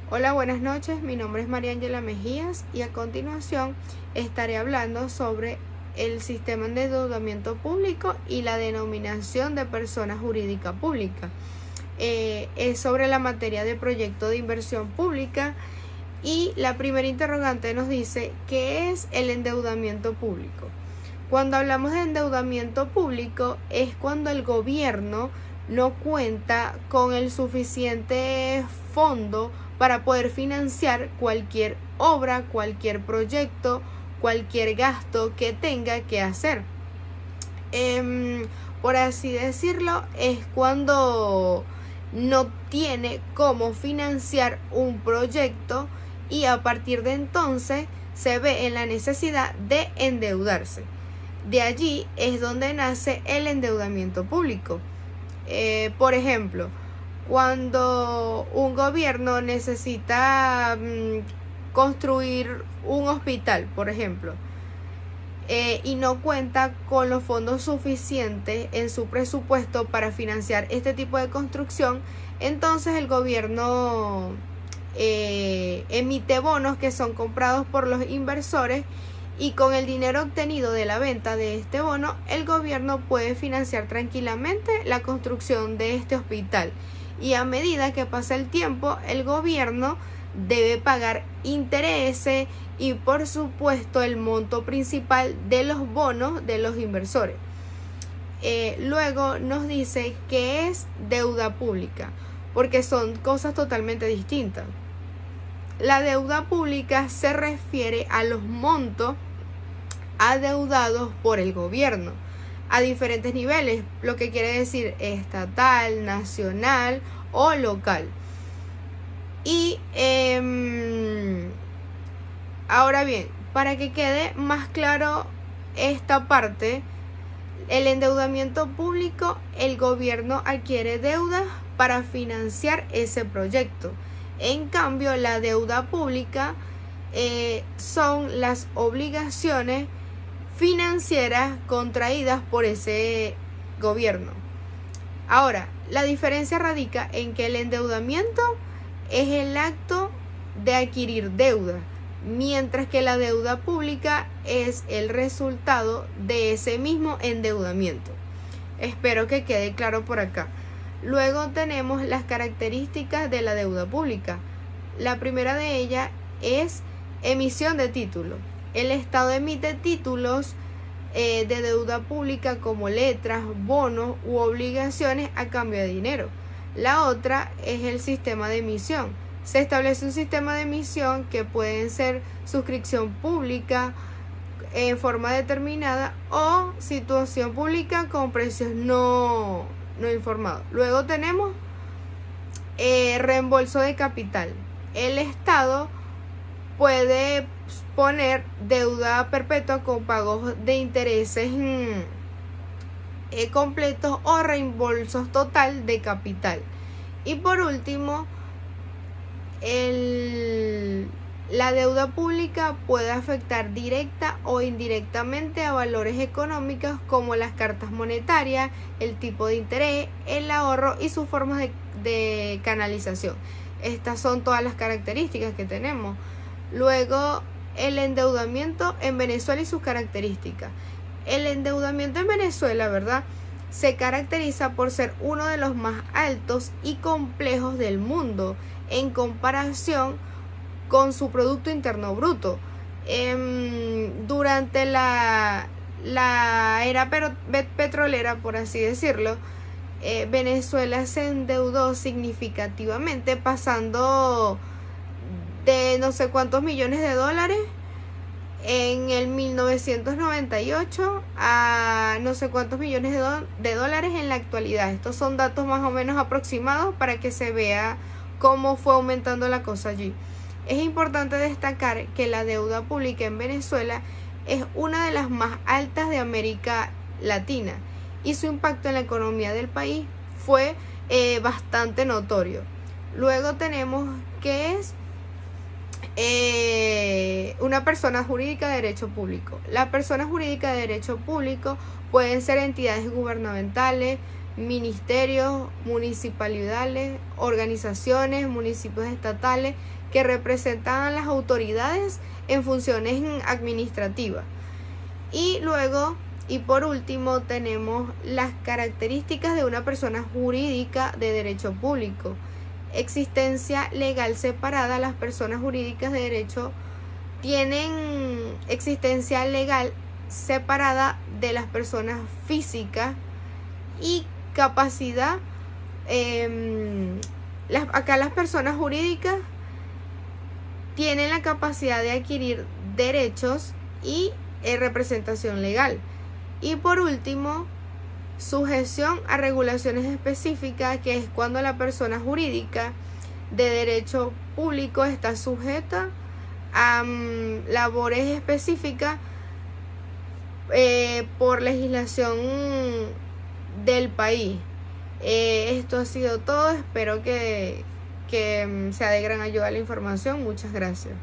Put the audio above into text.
Hola, buenas noches. Mi nombre es María Ángela Mejías y a continuación estaré hablando sobre el sistema de endeudamiento público y la denominación de persona jurídica pública. Es sobre la materia de proyecto de inversión pública y la primera interrogante nos dice ¿qué es el endeudamiento público? Cuando hablamos de endeudamiento público es cuando el gobierno no cuenta con el suficiente fondo para poder financiar cualquier obra, cualquier proyecto, cualquier gasto que tenga que hacer. Por así decirlo, es cuando no tiene cómo financiar un proyecto y a partir de entonces se ve en la necesidad de endeudarse. De allí es donde nace el endeudamiento público. Por ejemplo, cuando un gobierno necesita construir un hospital, por ejemplo, y no cuenta con los fondos suficientes en su presupuesto para financiar este tipo de construcción, entonces el gobierno emite bonos que son comprados por los inversores y con el dinero obtenido de la venta de este bono, el gobierno puede financiar tranquilamente la construcción de este hospital. Y a medida que pasa el tiempo, el gobierno debe pagar intereses y por supuesto el monto principal de los bonos de los inversores. Luego nos dice que es deuda pública, porque son cosas totalmente distintas. La deuda pública se refiere a los montos adeudados por el gobierno a diferentes niveles, lo que quiere decir estatal, nacional o local. Y ahora bien, para que quede más claro esta parte, el endeudamiento público, el gobierno adquiere deudas para financiar ese proyecto. En cambio, la deuda pública son las obligaciones financieras contraídas por ese gobierno. Ahora, la diferencia radica en que el endeudamiento es el acto de adquirir deuda, mientras que la deuda pública es el resultado de ese mismo endeudamiento. Espero que quede claro por acá. Luego tenemos las características de la deuda pública. La primera de ellas es emisión de títulos. El Estado emite títulos de deuda pública como letras, bonos u obligaciones a cambio de dinero. La otra es el sistema de emisión. Se establece un sistema de emisión que pueden ser suscripción pública en forma determinada o situación pública con precios no informados. Luego tenemos reembolso de capital. El Estado puede poner deuda perpetua con pagos de intereses completos o reembolsos total de capital. Y por último, la deuda pública puede afectar directa o indirectamente a valores económicos como las cartas monetarias, el tipo de interés, el ahorro y sus formas de canalización. Estas son todas las características que tenemos. Luego, el endeudamiento en Venezuela y sus características. El endeudamiento en Venezuela, ¿verdad?, se caracteriza por ser uno de los más altos y complejos del mundo en comparación con su Producto Interno Bruto. Durante la era petrolera, por así decirlo, Venezuela se endeudó significativamente, pasando de no sé cuántos millones de dólares en el 1998 a no sé cuántos millones de dólares en la actualidad. Estos son datos más o menos aproximados para que se vea cómo fue aumentando la cosa allí. Es importante destacar que la deuda pública en Venezuela es una de las más altas de América Latina y su impacto en la economía del país fue bastante notorio. Luego tenemos que es una persona jurídica de derecho público. La persona jurídica de derecho público pueden ser entidades gubernamentales, ministerios, municipalidades, organizaciones, municipios estatales que representan a las autoridades en funciones administrativas. Y luego, y por último, tenemos las características de una persona jurídica de derecho público. Existencia legal separada. Las personas jurídicas de derecho tienen existencia legal separada de las personas físicas y capacidad. Acá las personas jurídicas tienen la capacidad de adquirir derechos y representación legal. Y por último, sujeción a regulaciones específicas, que es cuando la persona jurídica de derecho público está sujeta a labores específicas por legislación del país. Esto ha sido todo. Espero que sea de gran ayuda la información. Muchas gracias.